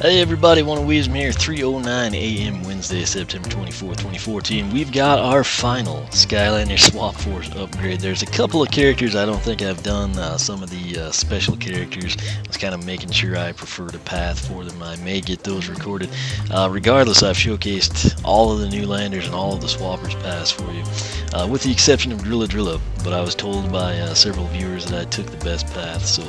Hey everybody, One of Weezem here, 3:09 a.m. Wednesday, September 24th, 2014. We've got our final Skylanders Swap Force upgrade. There's a couple of characters I don't think I've done, some of the special characters. I was kind of making sure I preferred a path for them. I may get those recorded. Regardless, I've showcased all of the new landers and all of the Swappers paths for you, with the exception of Drilla, but I was told by several viewers that I took the best path, so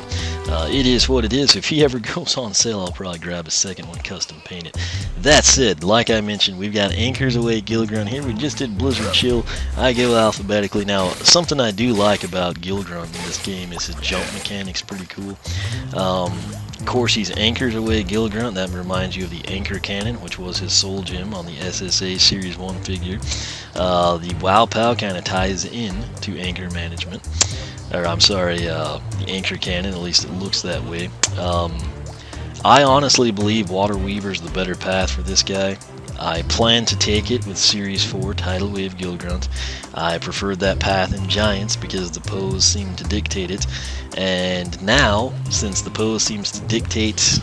it is what it is. If he ever goes on sale, I'll probably grab a second one custom painted. That said, like I mentioned, we've got Anchors Away Gill Grunt here. We just did Blizzard Chill. I go alphabetically. Now, something I do like about Gill Grunt in this game is his jump mechanics. Pretty cool. Of course, he's Anchors Away Gill Grunt. That reminds you of the Anchor Cannon, which was his soul gem on the SSA Series 1 figure. The Wow Pow kind of ties in to Anchor Management. Or, I'm sorry, the Anchor Cannon, at least it looks that way. I honestly believe Water Weaver's the better path for this guy. I plan to take it with Series 4 Tidal Wave Gill Grunt. I preferred that path in Giants because the pose seemed to dictate it. And now, since the pose seems to dictate,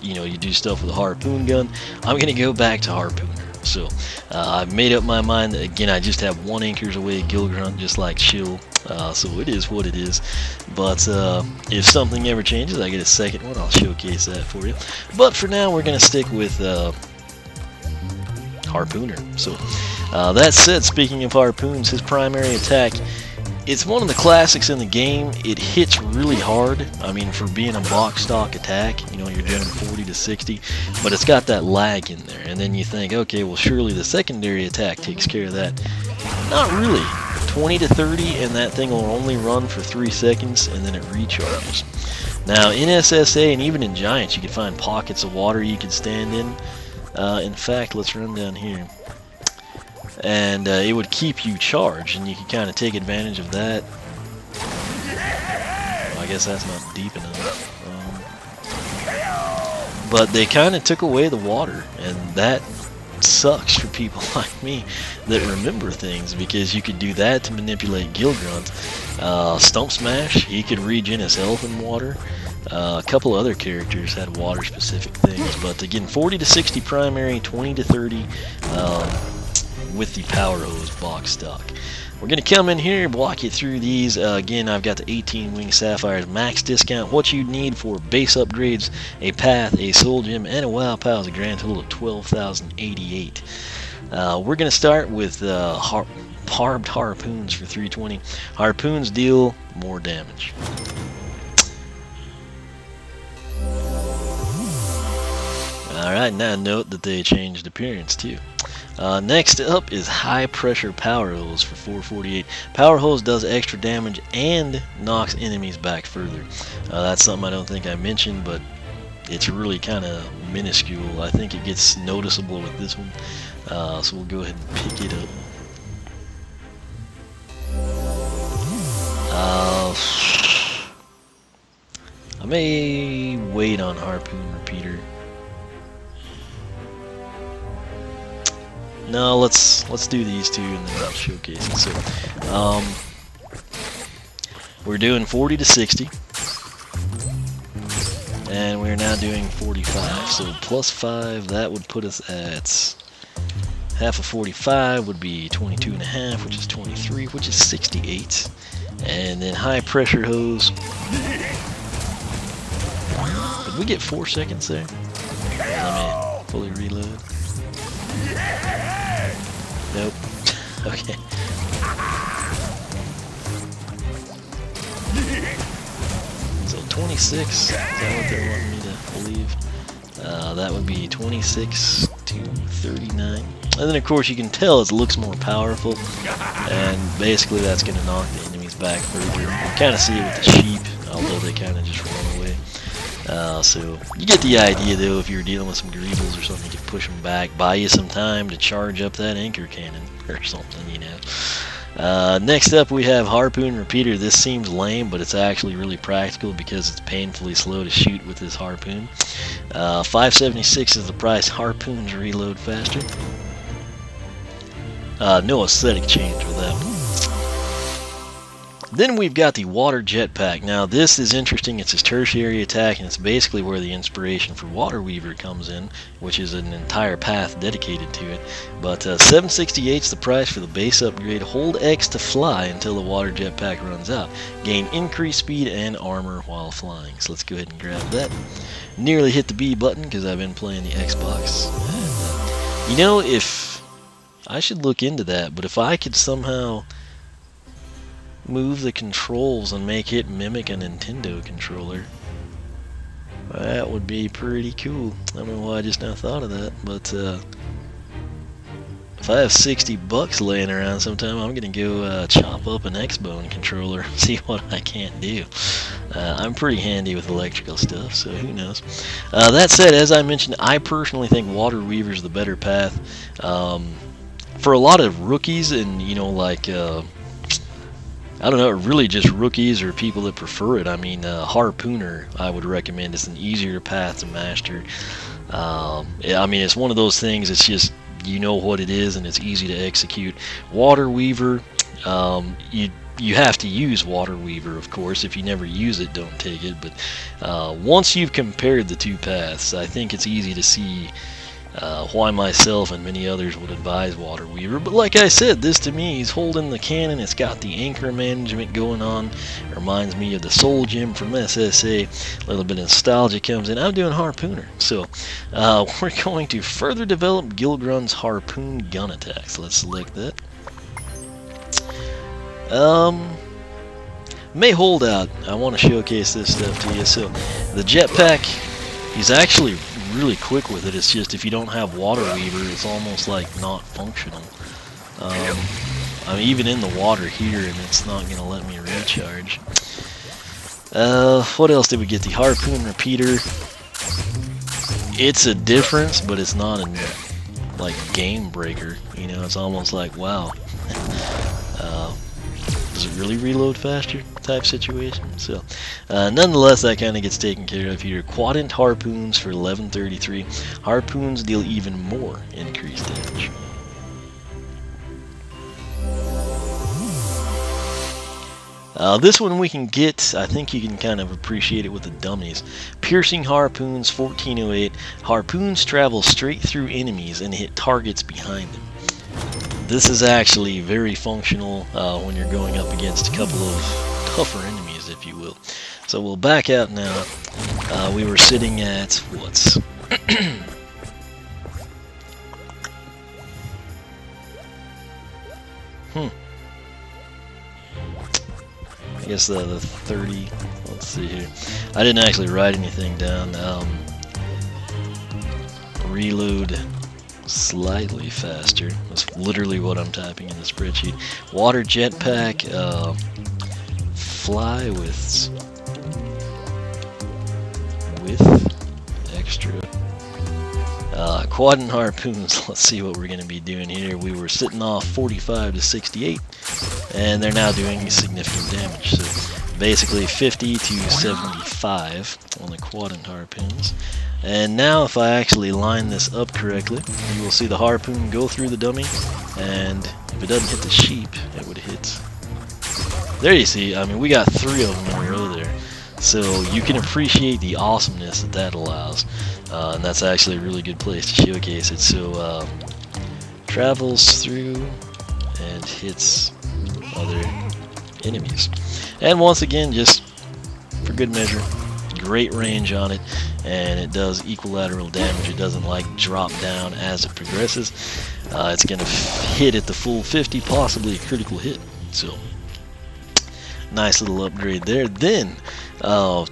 you do stuff with a harpoon gun, I'm going to go back to Harpooner. So, I've made up my mind that, again, I just have one Anchors Away Gill Grunt, just like Chill. So it is what it is. But if something ever changes, I get a second one, I'll showcase that for you. But for now, we're going to stick with Harpooner. So that said, speaking of harpoons, his primary attack, it's one of the classics in the game. It hits really hard. I mean, for being a box stock attack, you're doing 40 to 60, but it's got that lag in there. And then you think, okay, well, surely the secondary attack takes care of that. Not really. 20 to 30, and that thing will only run for 3 seconds, and then it recharges. Now, in SSA and even in Giants, you can find pockets of water you can stand in. In fact, let's run down here. And it would keep you charged, and you can kind of take advantage of that. Well, I guess that's not deep enough. But they kind of took away the water, and that sucks for people like me that remember things, because you could do that to manipulate Gill Grunt. Stump Smash, he could regen his health in water. A couple other characters had water specific things, but again, 40 to 60 primary, 20 to 30 with the Power Hose box stock. We're going to come in here and walk you through these. Again, I've got the 18 Wing Sapphires max discount. What you need for base upgrades, a path, a soul gem, and a Wow Pow is a grand total of 12,088. We're going to start with barbed harpoons for 320. Harpoons deal more damage. Alright, now note that they changed appearance too. Next up is High Pressure Power Hose for 448. Power Hose does extra damage and knocks enemies back further. That's something I don't think I mentioned, but it's really kind of minuscule. I think it gets noticeable with this one. So we'll go ahead and pick it up. I may wait on Harpoon Repeater. No, let's do these two and then I'll showcase it. So, we're doing 40 to 60, and we're now doing 45. So plus 5, that would put us at half of 45 would be 22 and a half, which is 23, which is 68. And then High Pressure Hose. Did we get 4 seconds there? Let me fully reload. Nope. Okay. So 26, is that what they want me to believe? That would be 26 to 39. And then of course you can tell it looks more powerful, and basically that's going to knock the enemies back further. You kind of see it with the sheep, although they kind of just run away. So you get the idea though. If you're dealing with some Greebles or something, you can push them back, buy you some time to charge up that Anchor Cannon or something, Next up we have Harpoon Repeater. This seems lame, but it's actually really practical because it's painfully slow to shoot with this harpoon. 576 is the price. Harpoons reload faster. No aesthetic change with that one. Then we've got the water jetpack. Now this is interesting. It's his tertiary attack, and it's basically where the inspiration for Water Weaver comes in, which is an entire path dedicated to it. But 768's the price for the base upgrade. Hold X to fly until the water jetpack runs out. Gain increased speed and armor while flying. So let's go ahead and grab that. Nearly hit the B button because I've been playing the Xbox. And, you know, if I should look into that, but if I could somehow move the controls and make it mimic a Nintendo controller, that would be pretty cool. I don't know why I just now thought of that, but if I have $60 laying around sometime, I'm gonna go chop up an X-Bone controller, see what I can't do. I'm pretty handy with electrical stuff, so who knows. That said, as I mentioned, I personally think Water Weaver's the better path. For a lot of rookies and, you know, like I don't know, really just rookies or people that prefer it. I mean, Harpooner, I would recommend. It's an easier path to master. I mean, it's one of those things, it's just, you know what it is and it's easy to execute. Water Weaver, you have to use Water Weaver, of course. If you never use it, don't take it. But once you've compared the two paths, I think it's easy to see why myself and many others would advise Water Weaver. But like I said, this to me, he's holding the cannon, it's got the anchor management going on. It reminds me of the Soul Gem from SSA. A little bit of nostalgia comes in. I'm doing Harpooner. So we're going to further develop Gill Grunt's Harpoon gun attack. So let's select that. May hold out. I want to showcase this stuff to you. So the jetpack, he's actually really quick with it. It's just if you don't have Water Weaver, it's almost like not functional. I'm even in the water here and it's not going to let me recharge. What else did we get? The Harpoon Repeater. It's a difference, but it's not a like game breaker. You know, it's almost like, wow. Does it really reload faster type situation? So nonetheless, that kind of gets taken care of here. Quadrant harpoons for 1133. Harpoons deal even more increased damage. This one we can get, I think you can kind of appreciate it with the dummies. Piercing harpoons, 1408. Harpoons travel straight through enemies and hit targets behind them. This is actually very functional when you're going up against a couple of tougher enemies, if you will. So we'll back out now. We were sitting at, what? I guess the 30, let's see here. I didn't actually write anything down. Reload slightly faster. That's literally what I'm typing in the spreadsheet. Water jetpack, fly with extra. Quadrant harpoons. Let's see what we're going to be doing here. We were sitting off 45 to 68, and they're now doing significant damage. So basically 50 to 75 on the quadrant harpoons. And now if I actually line this up correctly, you will see the harpoon go through the dummy, and if it doesn't hit the sheep, it would hit. There you see, I mean, we got 3 of them in a row there. So you can appreciate the awesomeness that that allows. And that's actually a really good place to showcase it. So travels through and hits other enemies. And once again, just for good measure, great range on it, and it does equilateral damage. It doesn't like drop down as it progresses. It's going to hit at the full 50, possibly a critical hit. So nice little upgrade there. Then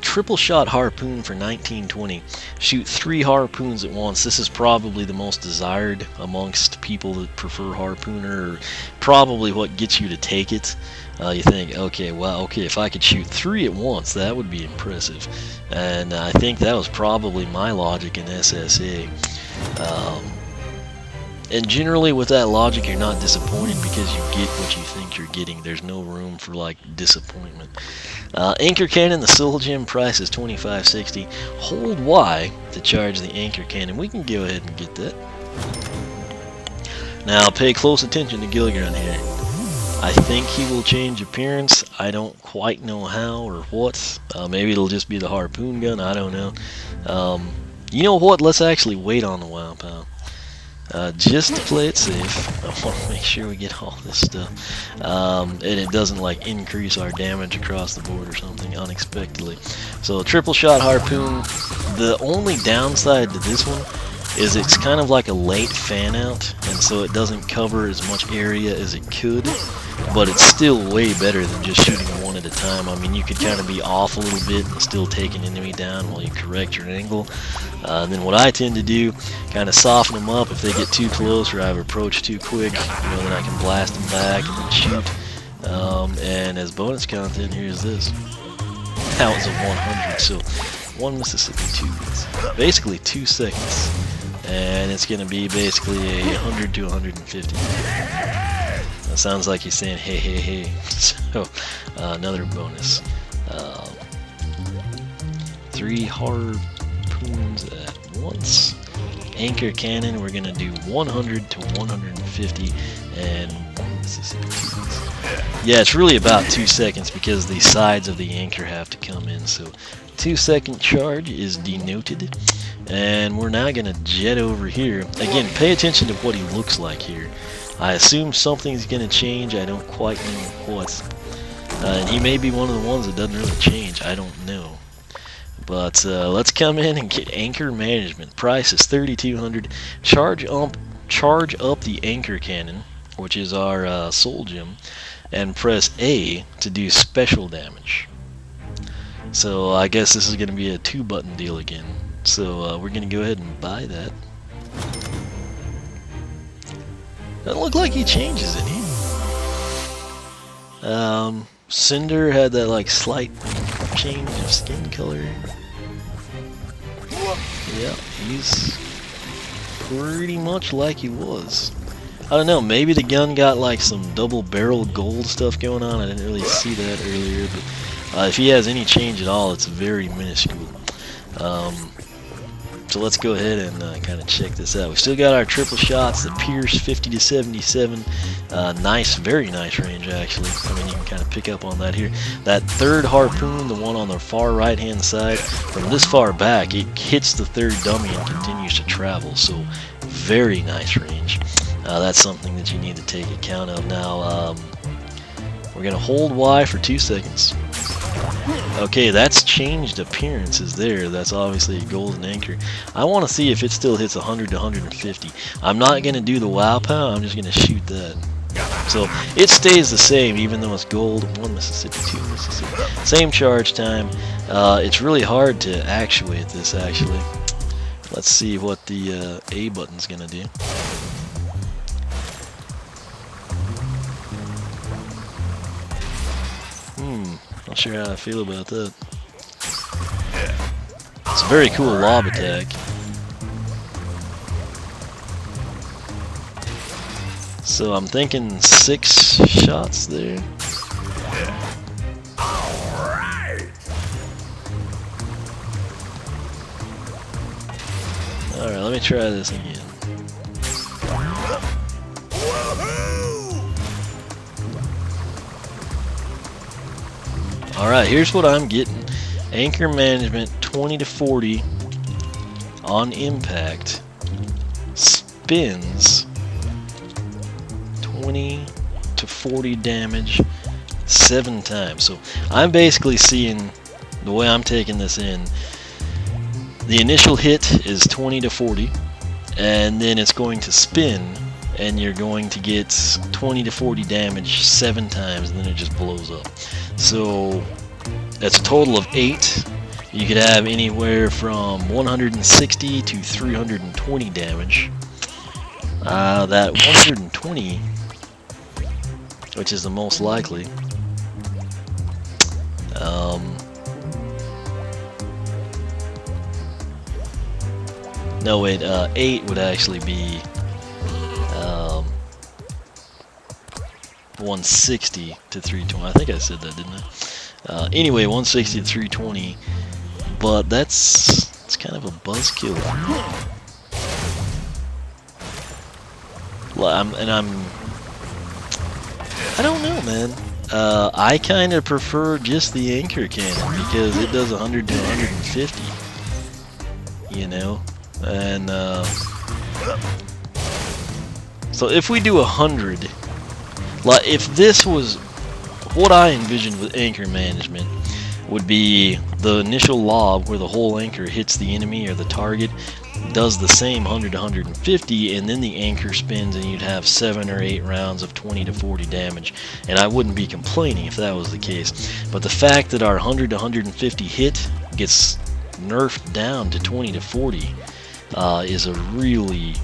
triple shot harpoon for 1920. Shoot 3 harpoons at once. This is probably the most desired amongst people that prefer Harpooner, or probably what gets you to take it. You think, okay, well, okay, if I could shoot 3 at once, that would be impressive. And I think that was probably my logic in SSA. And generally with that logic, you're not disappointed because you get what you think you're getting. There's no room for like disappointment. Anchor cannon, the Soul Gem price is $25.60. Hold Y to charge the anchor cannon. We can go ahead and get that. Now pay close attention to Gill Grunt here. I think he will change appearance. I don't quite know how or what. Maybe it'll just be the harpoon gun. I don't know. You know what? Let's actually wait on the WoW Pal. Just to play it safe. I want to make sure we get all this stuff. And it doesn't like increase our damage across the board or something unexpectedly. So triple shot harpoon. The only downside to this one is it's kind of like a late fan out, and so it doesn't cover as much area as it could, but it's still way better than just shooting one at a time. I mean, you could kind of be off a little bit and still take an enemy down while you correct your angle. And then what I tend to do, kind of soften them up if they get too close or I've approached too quick, then I can blast them back and then shoot. And as bonus content, here's this. That was a 100, so 1 Mississippi 2, basically 2 seconds. And it's going to be basically a 100 to 150. That sounds like he's saying hey, hey, hey. So, another bonus. 3 harpoons at once. Anchor cannon, we're going to do 100 to 150. And 1 Mississippi 2. Yeah, it's really about 2 seconds because the sides of the anchor have to come in. So 2-second charge is denoted. And we're now going to jet over here. Again, pay attention to what he looks like here. I assume something's going to change. I don't quite know what. And he may be one of the ones that doesn't really change. I don't know. But let's come in and get anchor management. Price is $3,200. Charge up the anchor cannon, which is our soul gem, and press A to do special damage. So I guess this is going to be a 2-button deal again. So we're going to go ahead and buy that. Doesn't look like he changes any. Cinder had that like slight change of skin color. Yeah, he's pretty much like he was. I don't know, maybe the gun got like some double barrel gold stuff going on. I didn't really see that earlier, but if he has any change at all, it's very minuscule. So let's go ahead and kind of check this out. We still got our triple shots, the Pierce 50 to 77. Nice, very nice range actually. I mean, you can kind of pick up on that here. That third harpoon, the one on the far right hand side, from this far back, it hits the third dummy and continues to travel. So very nice range. That's something that you need to take account of. Now, we're going to hold Y for 2 seconds. Okay, that's changed appearances there. That's obviously a golden anchor. I want to see if it still hits 100 to 150. I'm not going to do the wow pow, I'm just going to shoot that. So it stays the same even though it's gold. 1 Mississippi, 2 Mississippi. Same charge time. It's really hard to actuate this actually. Let's see what the A button's going to do. Not sure how I feel about that. It's a very cool lob attack. So I'm thinking 6 shots there. Alright, let me try this again. Alright, here's what I'm getting. Anchor management 20 to 40 on impact. Spins 20 to 40 damage 7 times. So I'm basically seeing, the way I'm taking this in, the initial hit is 20 to 40 and then it's going to spin and you're going to get 20 to 40 damage 7 times and then it just blows up. So that's a total of 8. You could have anywhere from 160 to 320 damage. That 120, which is the most likely, no wait, 8 would actually be 160 to 320. I think I said that, didn't I? Anyway, 160 to 320, but it's kind of a buzzkill. I don't know, man. I kind of prefer just the anchor cannon because it does 100 to 150. You know, and so if we do 100, like if this was what I envisioned with anchor management, would be the initial lob where the whole anchor hits the enemy or the target, does the same 100 to 150, and then the anchor spins and you'd have 7 or 8 rounds of 20 to 40 damage, and I wouldn't be complaining if that was the case. But the fact that our 100 to 150 hit gets nerfed down to 20 to 40 is a really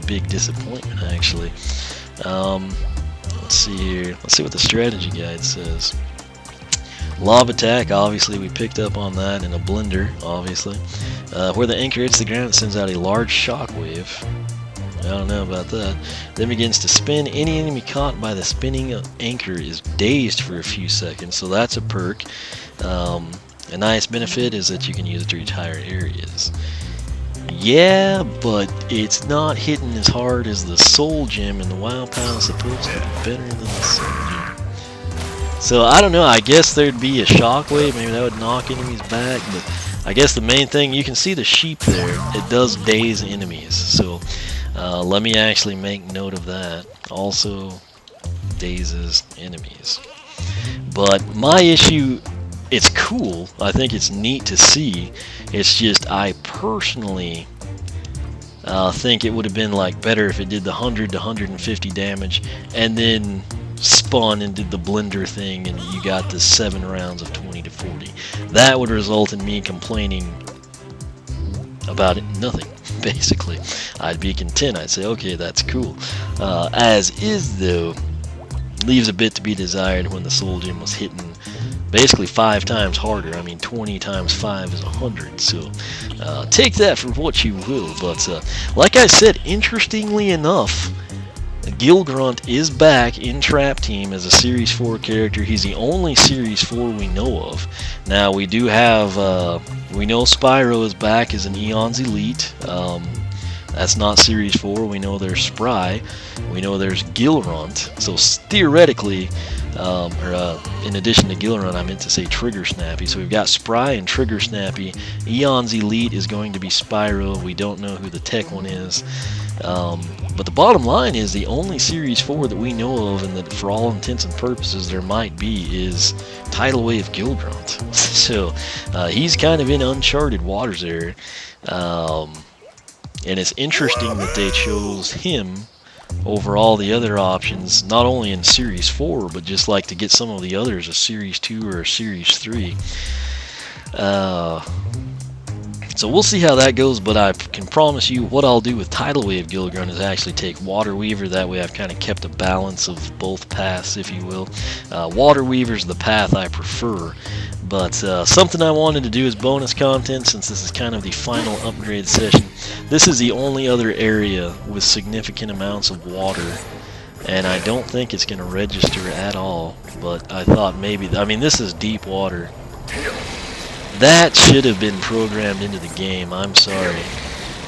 big disappointment, actually. Let's see here. Let's see what the strategy guide says. Lob attack, obviously we picked up on that, in a blender, obviously. Where the anchor hits the ground, it sends out a large shockwave. I don't know about that. Then begins to spin. Any enemy caught by the spinning anchor is dazed for a few seconds, so that's a perk. A nice benefit is that you can use it to retire areas. Yeah, but it's not hitting as hard as the Soul Gem, and the Wild Pile is supposed to be better than the Soul Gem. So I don't know, I guess there'd be a shockwave, maybe that would knock enemies back, but I guess the main thing, you can see the sheep there, it does daze enemies, so let me actually make note of that. Also dazes enemies. But my issue, it's cool, I think it's neat to see, it's just I personally think it would have been like better if it did the 100 to 150 damage and then spun and did the blender thing and you got the 7 rounds of 20 to 40. That would result in me complaining about it, nothing, basically. I'd be content, I'd say, okay, that's cool. As is, though, leaves a bit to be desired when the Soul Gem was hitting basically 5 times harder. I mean, 20 times 5 is 100, so take that for what you will. But like I said, interestingly enough, Gill Grunt is back in Trap Team as a Series 4 character. He's the only Series 4 we know of. Now, we do have, we know Spyro is back as an Eon's Elite. That's not Series 4. We know there's Spry. We know there's Gill Grunt. So theoretically, in addition to Gill Grunt, I meant to say Trigger Snappy. So we've got Spry and Trigger Snappy. Eon's Elite is going to be Spyro. We don't know who the tech one is. But the bottom line is the only Series 4 that we know of, and that for all intents and purposes there might be, is Tidal Wave Gill Grunt. So he's kind of in uncharted waters there. And it's interesting that they chose him over all the other options, not only in Series 4, but just like to get some of the others, a Series 2 or a Series 3. So we'll see how that goes, but I can promise you what I'll do with Tidal Wave Gill Grunt is actually take Water Weaver. That way I've kind of kept a balance of both paths, if you will. Water Weaver's the path I prefer, but something I wanted to do as bonus content, since this is kind of the final upgrade session. This is the only other area with significant amounts of water, and I don't think it's going to register at all, but I thought maybe, I mean, this is deep water. That should have been programmed into the game. I'm sorry.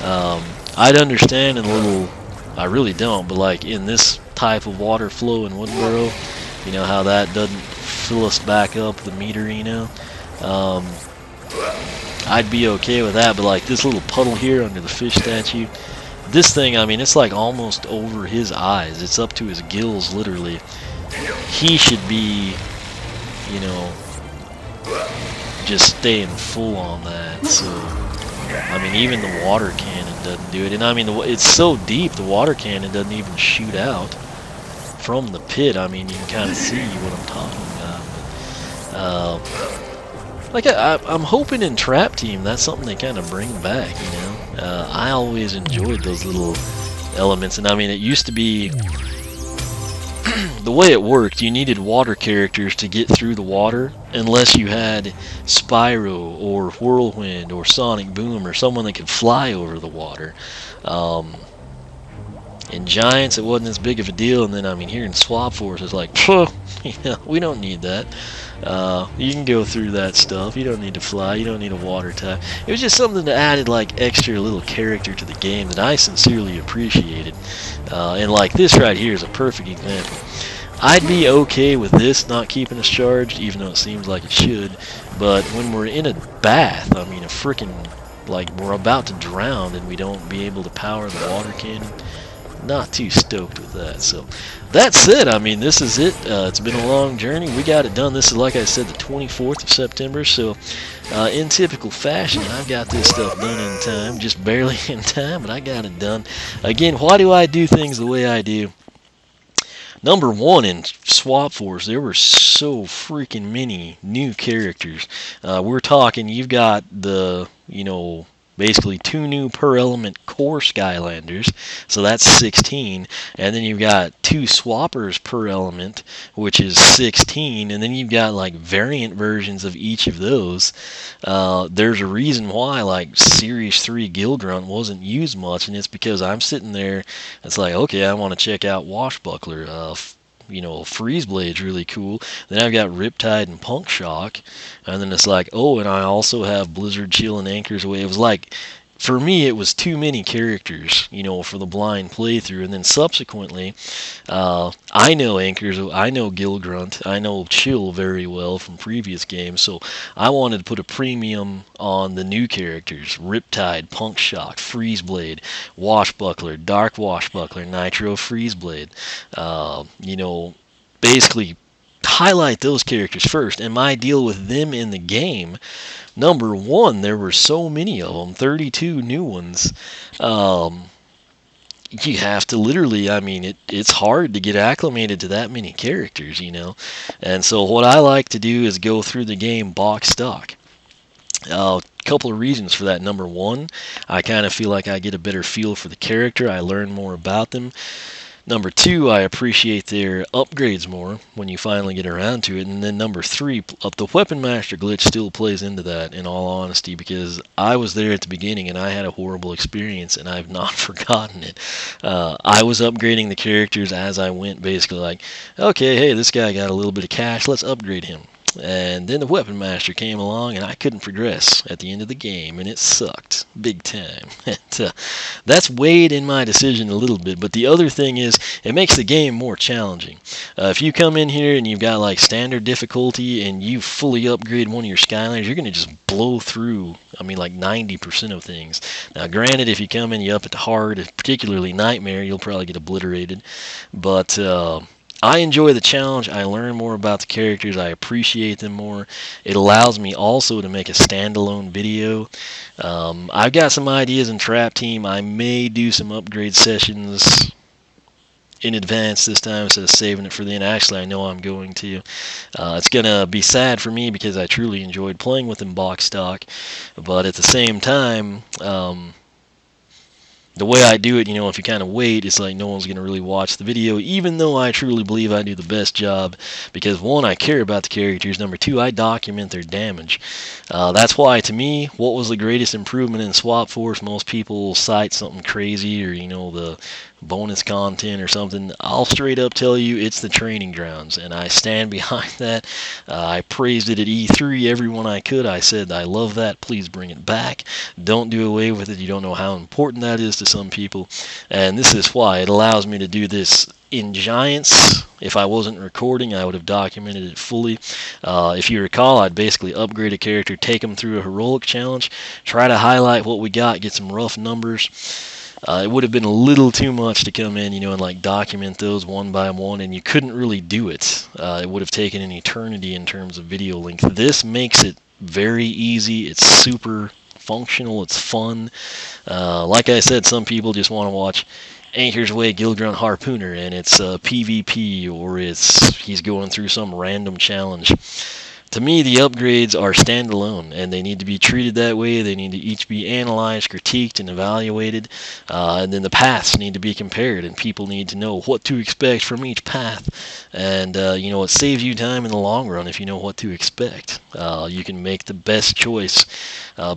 I'd understand in a little, I really don't, but like in this type of water flow in Woodboro, you know how that doesn't fill us back up the meter, you know. I'd be okay with that, but like this little puddle here under the fish statue, this thing, I mean, it's like almost over his eyes. It's up to his gills, literally. He should be, you know, just staying full on that. So I mean, even the water cannon doesn't do it, and I mean it's so deep the water cannon doesn't even shoot out from the pit. I mean, you can kind of see what I'm talking about. But, like I'm hoping in Trap Team that's something they kind of bring back, you know. I always enjoyed those little elements, and I mean it used to be the way it worked, you needed water characters to get through the water unless you had Spyro or Whirlwind or Sonic Boom or someone that could fly over the water. In Giants it wasn't as big of a deal, and then I mean here in Swap Force it's like, you know, we don't need that. You can go through that stuff. You don't need to fly. You don't need a water type. It was just something that added like extra little character to the game that I sincerely appreciated. And like this right here is a perfect example. I'd be okay with this not keeping us charged, even though it seems like it should. But when we're in a bath, I mean, a freaking, like, we're about to drown and we don't be able to power the water cannon, not too stoked with that. So that said, I mean, this is it. It's been a long journey. We got it done. This is, like I said, the 24th of September. So in typical fashion, I've got this stuff done in time, just barely in time, but I got it done. Again, why do I do things the way I do? Number one, in Swap Force, there were so freaking many new characters. We're talking, you've got the, basically 2 new per element core Skylanders, so that's 16, and then you've got 2 swappers per element, which is 16, and then you've got like variant versions of each of those. There's a reason why like Series 3 Gill Grunt wasn't used much, and it's because I'm sitting there, it's like, okay, I want to check out Washbuckler. Freeze Blade's really cool. Then I've got Riptide and Punk Shock, and then it's like, oh, and I also have Blizzard, Chill, and Anchor's Away. It was like, for me, it was too many characters, for the blind playthrough. And then subsequently, I know I know Gill Grunt, I know Chill very well from previous games, so I wanted to put a premium on the new characters: Riptide, Punk Shock, Freeze Blade, Washbuckler, Dark Washbuckler, Nitro Freeze Blade. Basically highlight those characters first. And my deal with them in the game, number one, there were so many of them, 32 new ones. You have to literally, I mean, it's hard to get acclimated to that many characters, And so what I like to do is go through the game box stock. A couple of reasons for that. Number one, I kind of feel like I get a better feel for the character. I learn more about them. Number two, I appreciate their upgrades more when you finally get around to it. And then number three, the Weapon Master glitch still plays into that, in all honesty, because I was there at the beginning and I had a horrible experience and I've not forgotten it. I was upgrading the characters as I went, basically like, okay, hey, this guy got a little bit of cash, let's upgrade him. And then the Weapon Master came along and I couldn't progress at the end of the game, and it sucked big time. That's weighed in my decision a little bit, but the other thing is it makes the game more challenging. If you come in here and you've got like standard difficulty and you fully upgrade one of your Skylanders, you're going to just blow through, like 90% of things. Now granted, if you come in, you up it to hard, particularly Nightmare, you'll probably get obliterated, but I enjoy the challenge. I learn more about the characters. I appreciate them more. It allows me also to make a standalone video. I've got some ideas in Trap Team. I may do some upgrade sessions in advance this time instead of saving it for the end. Actually, I know I'm going to. It's going to be sad for me because I truly enjoyed playing with them box stock. But at the same time, the way I do it, if you kind of wait, it's like no one's going to really watch the video, even though I truly believe I do the best job, because one, I care about the characters, number two, I document their damage. That's why, to me, what was the greatest improvement in Swap Force? Most people cite something crazy, or, the bonus content or something. I'll straight up tell you it's the training grounds, and I stand behind that. I praised it at E3 everyone I could. I said, I love that, please bring it back. Don't do away with it. You don't know how important that is to some people, and this is why it allows me to do this in Giants. If I wasn't recording, I would have documented it fully. If you recall, I'd basically upgrade a character, take them through a heroic challenge, try to highlight what we got, get some rough numbers. It would have been a little too much to come in, and like document those one by one, and you couldn't really do it. It would have taken an eternity in terms of video length. This makes it very easy. It's super functional. It's fun. Like I said, some people just want to watch Anchor's Way, Gill Grunt, Harpooner, and it's PvP, or he's going through some random challenge. To me, the upgrades are standalone, and they need to be treated that way. They need to each be analyzed, critiqued, and evaluated. And then the paths need to be compared, and people need to know what to expect from each path. And, it saves you time in the long run if you know what to expect. You can make the best choice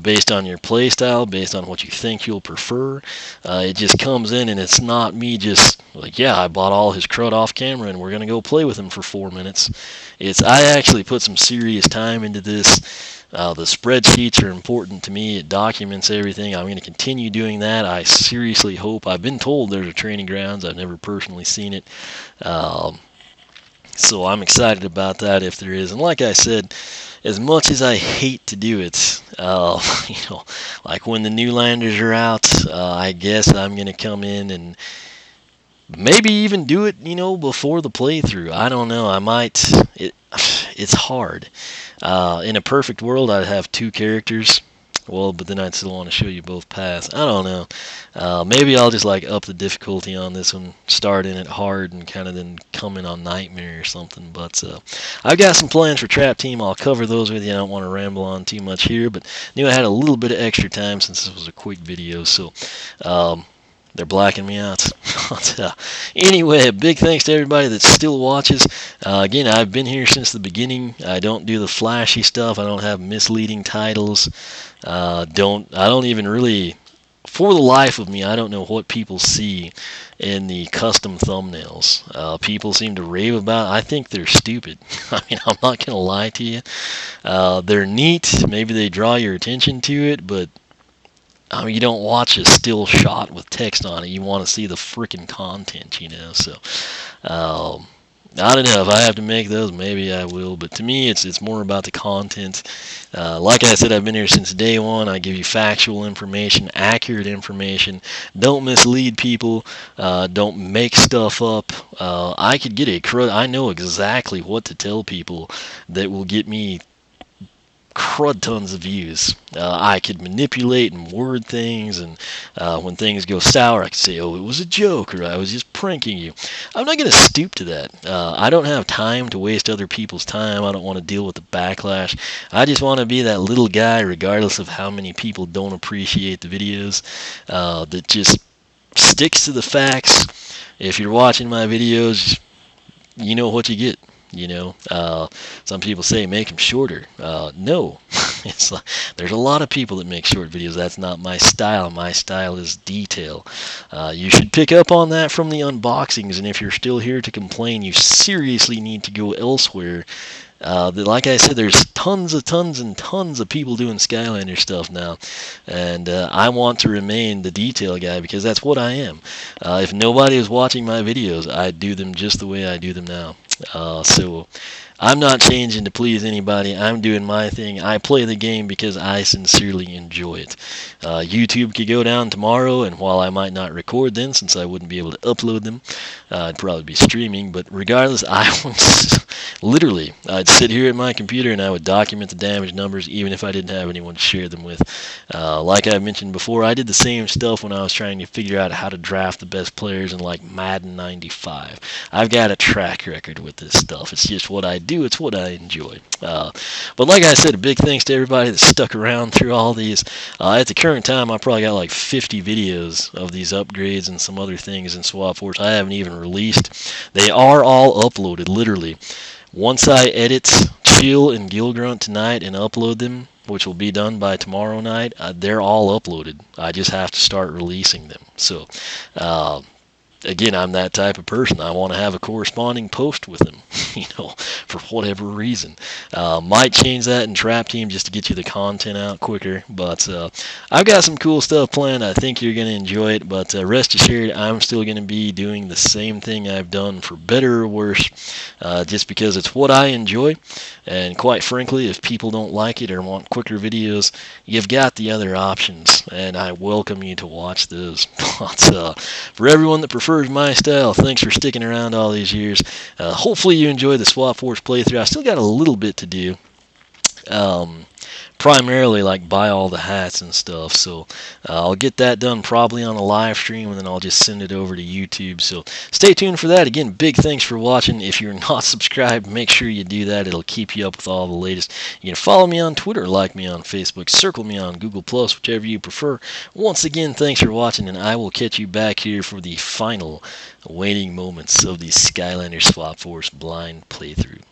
based on your playstyle, based on what you think you'll prefer. It just comes in, and it's not me just like, yeah, I bought all his crud off camera, and we're going to go play with him for 4 minutes. I actually put some serious time into this. The spreadsheets are important to me. It documents everything. I'm going to continue doing that. I seriously hope. I've been told there's a training grounds. I've never personally seen it. So I'm excited about that if there is. And like I said, as much as I hate to do it, you know, like when the new landers are out, I guess I'm gonna come in and maybe even do it, you know, before the playthrough. I don't know. I might. It's hard. In a perfect world, I'd have 2 characters. Well, but then I'd still want to show you both paths. I don't know. Maybe I'll just like up the difficulty on this one, start in it hard, and kind of then come in on Nightmare or something. But I've got some plans for Trap Team. I'll cover those with you. I don't want to ramble on too much here, but knew I had a little bit of extra time since this was a quick video, so they're blacking me out. Anyway, a big thanks to everybody that still watches. Again, I've been here since the beginning. I don't do the flashy stuff. I don't have misleading titles. I don't even really, for the life of me, I don't know what people see in the custom thumbnails. People seem to rave about. I think they're stupid. I mean, I'm not gonna lie to you. They're neat. Maybe they draw your attention to it, but I mean, you don't watch a still shot with text on it. You want to see the freaking content, you know. So, I don't know. If I have to make those, maybe I will. But to me, it's more about the content. Like I said, I've been here since day one. I give you factual information, accurate information. Don't mislead people. Don't make stuff up. I could get I know exactly what to tell people that will get me crud tons of views. I could manipulate and word things, and when things go sour, I could say, oh, it was a joke, or I was just pranking you. I'm not going to stoop to that. I don't have time to waste other people's time. I don't want to deal with the backlash. I just want to be that little guy, regardless of how many people don't appreciate the videos, that just sticks to the facts. If you're watching my videos, you know what you get. You know, some people say make them shorter. No, it's like, there's a lot of people that make short videos. That's not my style. My style is detail. You should pick up on that from the unboxings, and if you're still here to complain, you seriously need to go elsewhere. Like I said, there's tons of people doing Skylander stuff now, and I want to remain the detail guy because that's what I am. If nobody was watching my videos, I'd do them just the way I do them now. So I'm not changing to please anybody. I'm doing my thing. I play the game because I sincerely enjoy it. YouTube could go down tomorrow, and while I might not record then, since I wouldn't be able to upload them, I'd probably be streaming. But regardless, literally, I'd sit here at my computer and I would document the damage numbers, even if I didn't have anyone to share them with. Like I mentioned before, I did the same stuff when I was trying to figure out how to draft the best players in like Madden 95. I've got a track record with this stuff. It's just what I do. It's what I enjoy. But like I said, a big thanks to everybody that stuck around through all these. At the current time, I probably got like 50 videos of these upgrades and some other things in Swap Force I haven't even released. They are all uploaded, literally. Once I edit Gill and Gill Grunt tonight and upload them, which will be done by tomorrow night, they're all uploaded. I just have to start releasing them. So, again, I'm that type of person. I want to have a corresponding post with them, you know, for whatever reason. Might change that in Trap Team just to get you the content out quicker, but I've got some cool stuff planned. I think you're going to enjoy it, but rest assured, I'm still going to be doing the same thing I've done for better or worse, just because it's what I enjoy, and quite frankly, if people don't like it or want quicker videos, you've got the other options, and I welcome you to watch those. But for everyone that prefers my style, thanks for sticking around all these years. Hopefully you enjoyed the Swap Force playthrough. I still got a little bit to do. Primarily like buy all the hats and stuff, so I'll get that done probably on a live stream, and then I'll just send it over to YouTube, so stay tuned for that. Again, big thanks for watching. If you're not subscribed, make sure you do that. It'll keep you up with all the latest. You can follow me on Twitter, like me on Facebook, circle me on Google+, whichever you prefer. Once again, thanks for watching, and I will catch you back here for the final waning moments of the Skylanders Swap Force blind playthrough.